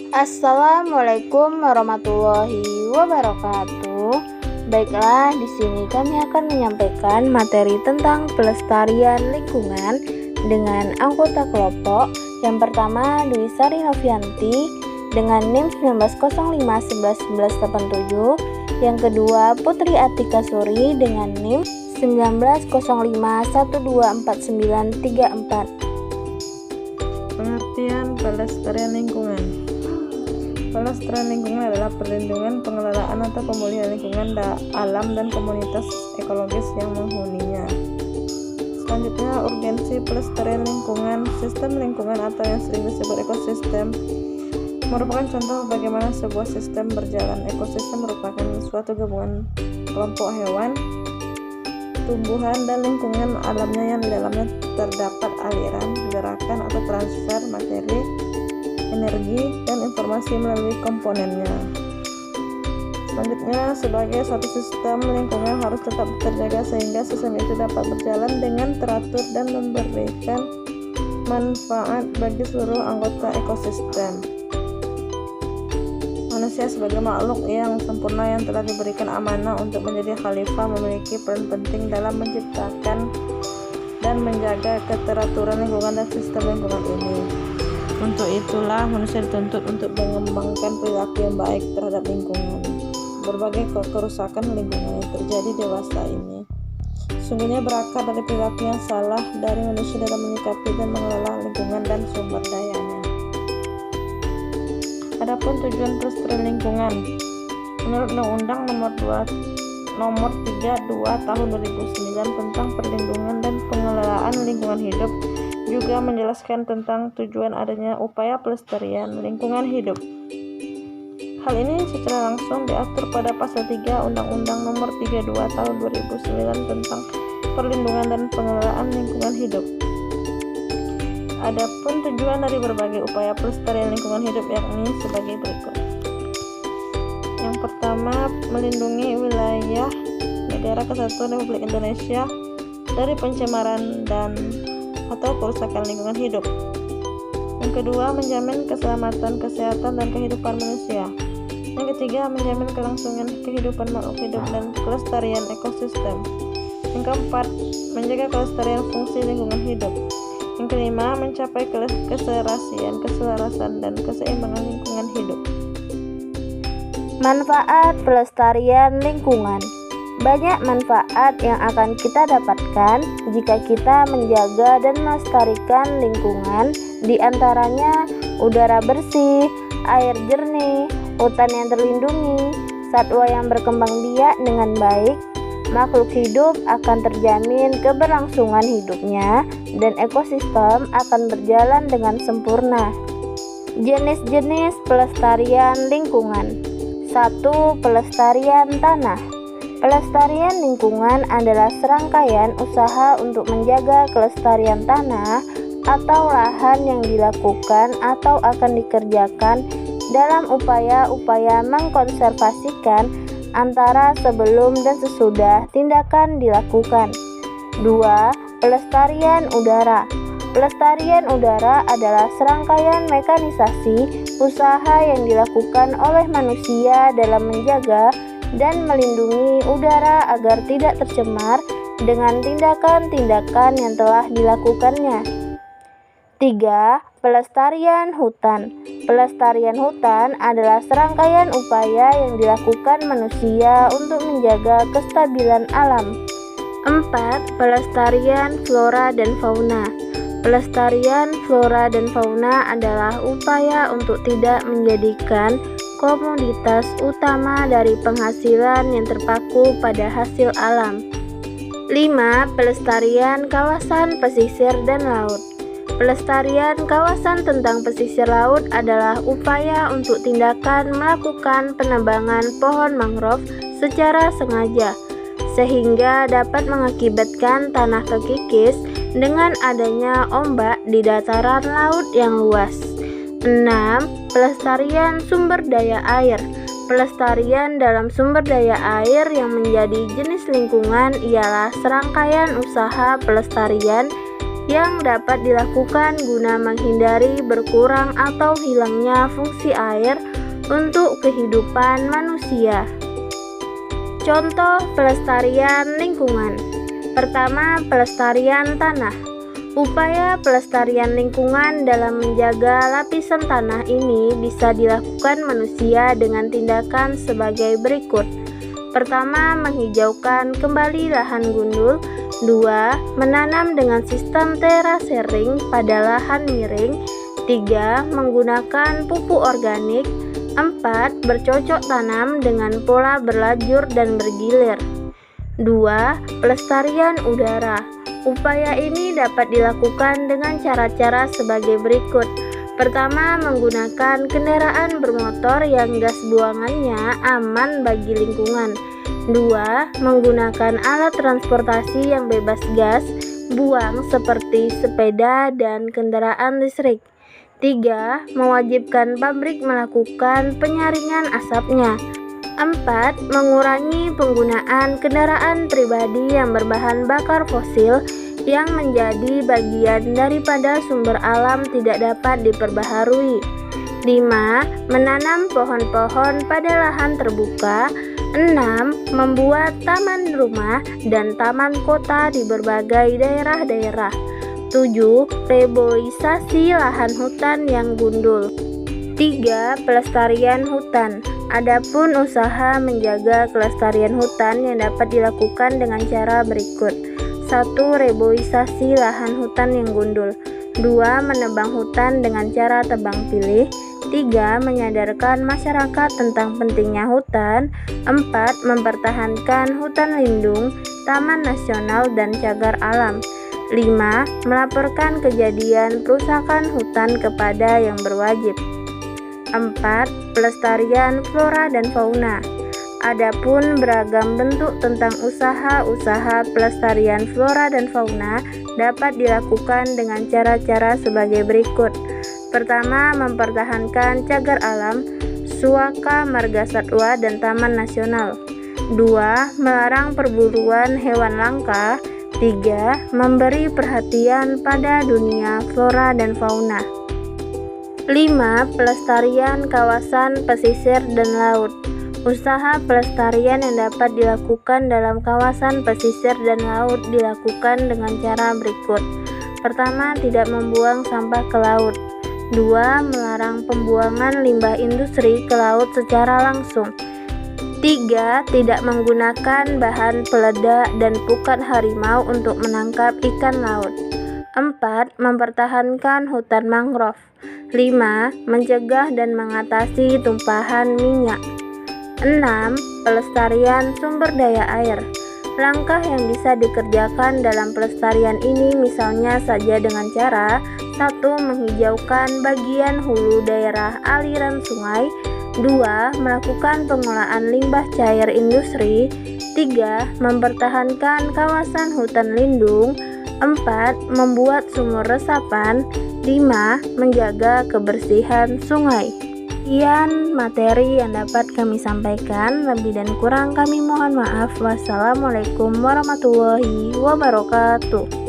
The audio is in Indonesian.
Assalamualaikum warahmatullahi wabarakatuh. Baiklah, di sini kami akan menyampaikan materi tentang pelestarian lingkungan dengan anggota kelompok. Yang pertama, Dwi Sari Novianti dengan NIM 1905111187. Yang kedua, Putri Atika Suri dengan NIM 1905124934. Pengertian pelestarian lingkungan. Pelestarian lingkungan adalah perlindungan, pengelolaan atau pemulihan lingkungan alam dan komunitas ekologis yang menghuninya. Selanjutnya, urgensi pelestarian lingkungan. Sistem lingkungan atau yang sering disebut ekosistem merupakan contoh bagaimana sebuah sistem berjalan. Ekosistem merupakan suatu gabungan kelompok hewan, tumbuhan, dan lingkungan alamnya yang di dalamnya terdapat aliran, gerakan, atau transfer materi, energi, dan informasi melalui komponennya. Selanjutnya, sebagai suatu sistem lingkungan harus tetap terjaga sehingga sistem itu dapat berjalan dengan teratur dan memberikan manfaat bagi seluruh anggota ekosistem. Manusia sebagai makhluk yang sempurna yang telah diberikan amanah untuk menjadi khalifah memiliki peran penting dalam menciptakan dan menjaga keteraturan lingkungan dan sistem lingkungan ini. Untuk itulah manusia dituntut untuk mengembangkan perilaku yang baik terhadap lingkungan. Berbagai kerusakan lingkungan yang terjadi dewasa ini sungguhnya berakar dari perilaku yang salah dari manusia dalam menyikapi dan mengelola lingkungan dan sumber dayanya. Adapun tujuan pelestarian lingkungan, menurut Undang-Undang Nomor 32 Tahun 2009 tentang perlindungan dan pengelolaan lingkungan hidup juga menjelaskan tentang tujuan adanya upaya pelestarian lingkungan hidup. Hal ini secara langsung diatur pada pasal 3 Undang-Undang Nomor 32 Tahun 2009 tentang perlindungan dan pengelolaan lingkungan hidup. Adapun tujuan dari berbagai upaya pelestarian lingkungan hidup yakni sebagai berikut. Yang pertama, melindungi wilayah Negara Kesatuan Republik Indonesia dari pencemaran dan atau kerusakan lingkungan hidup. Yang kedua, menjamin keselamatan, kesehatan, dan kehidupan manusia. Yang ketiga, menjamin kelangsungan kehidupan makhluk hidup dan kelestarian ekosistem. Yang keempat, menjaga kelestarian fungsi lingkungan hidup. Yang kelima, mencapai keserasian, keselarasan, dan keseimbangan lingkungan hidup. Manfaat pelestarian lingkungan. Banyak manfaat yang akan kita dapatkan jika kita menjaga dan melestarikan lingkungan, di antaranya udara bersih, air jernih, hutan yang terlindungi, satwa yang berkembang biak dengan baik, makhluk hidup akan terjamin keberlangsungan hidupnya, dan ekosistem akan berjalan dengan sempurna. Jenis-jenis pelestarian lingkungan. 1. Pelestarian tanah. Pelestarian lingkungan adalah serangkaian usaha untuk menjaga kelestarian tanah atau lahan yang dilakukan atau akan dikerjakan dalam upaya-upaya mengkonservasikan antara sebelum dan sesudah tindakan dilakukan. 2. Pelestarian udara. Pelestarian udara adalah serangkaian mekanisasi usaha yang dilakukan oleh manusia dalam menjaga dan melindungi udara agar tidak tercemar dengan tindakan-tindakan yang telah dilakukannya. 3. Pelestarian hutan. Pelestarian hutan adalah serangkaian upaya yang dilakukan manusia untuk menjaga kestabilan alam. 4. Pelestarian flora dan fauna. Pelestarian flora dan fauna adalah upaya untuk tidak menjadikan komoditas utama dari penghasilan yang terpaku pada hasil alam. 5. Pelestarian kawasan pesisir dan laut. Pelestarian kawasan tentang pesisir laut adalah upaya untuk tindakan melakukan penebangan pohon mangrove secara sengaja, sehingga dapat mengakibatkan tanah kekikis dengan adanya ombak di dataran laut yang luas. 6. Pelestarian sumber daya air. Pelestarian dalam sumber daya air yang menjadi jenis lingkungan ialah serangkaian usaha pelestarian yang dapat dilakukan guna menghindari berkurang atau hilangnya fungsi air untuk kehidupan manusia. Contoh pelestarian lingkungan. Pertama, pelestarian tanah. Upaya pelestarian lingkungan dalam menjaga lapisan tanah ini bisa dilakukan manusia dengan tindakan sebagai berikut. Pertama, menghijaukan kembali lahan gundul. 2. Menanam dengan sistem terasering pada lahan miring. 3. Menggunakan pupuk organik. 4. Bercocok tanam dengan pola berlajur dan bergilir. 2. Pelestarian udara. Upaya ini dapat dilakukan dengan cara-cara sebagai berikut. Pertama, menggunakan kendaraan bermotor yang gas buangannya aman bagi lingkungan. 2. Menggunakan alat transportasi yang bebas gas buang seperti sepeda dan kendaraan listrik. 3. Mewajibkan pabrik melakukan penyaringan asapnya. 4. Mengurangi penggunaan kendaraan pribadi yang berbahan bakar fosil yang menjadi bagian daripada sumber alam tidak dapat diperbaharui. 5. Menanam pohon-pohon pada lahan terbuka. 6. Membuat taman rumah dan taman kota di berbagai daerah-daerah. 7. Reboisasi lahan hutan yang gundul. 3. Pelestarian hutan. Adapun usaha menjaga kelestarian hutan yang dapat dilakukan dengan cara berikut. 1. Reboisasi lahan hutan yang gundul. 2. Menebang hutan dengan cara tebang pilih. 3. Menyadarkan masyarakat tentang pentingnya hutan. 4. Mempertahankan hutan lindung, taman nasional, dan cagar alam. 5. Melaporkan kejadian perusakan hutan kepada yang berwajib. 4. Pelestarian flora dan fauna. Adapun beragam bentuk tentang usaha-usaha pelestarian flora dan fauna dapat dilakukan dengan cara-cara sebagai berikut. Pertama, mempertahankan cagar alam, suaka marga satwa dan taman nasional. 2. Melarang perburuan hewan langka. 3. Memberi perhatian pada dunia flora dan fauna. 5. Pelestarian kawasan pesisir dan laut. Usaha pelestarian yang dapat dilakukan dalam kawasan pesisir dan laut dilakukan dengan cara berikut. Pertama, tidak membuang sampah ke laut. 2. Melarang pembuangan limbah industri ke laut secara langsung. 3. Tidak menggunakan bahan peledak dan pukat harimau untuk menangkap ikan laut. 4. Mempertahankan hutan mangrove. 5. Mencegah dan mengatasi tumpahan minyak. 6. Pelestarian sumber daya air. Langkah yang bisa dikerjakan dalam pelestarian ini misalnya saja dengan cara 1. Menghijaukan bagian hulu daerah aliran sungai. 2. Melakukan pengolahan limbah cair industri. 3. Mempertahankan kawasan hutan lindung. 4. Membuat sumur resapan. 5. Menjaga kebersihan sungai. Sekian materi yang dapat kami sampaikan. Lebih dan kurang kami mohon maaf. Wassalamualaikum warahmatullahi wabarakatuh.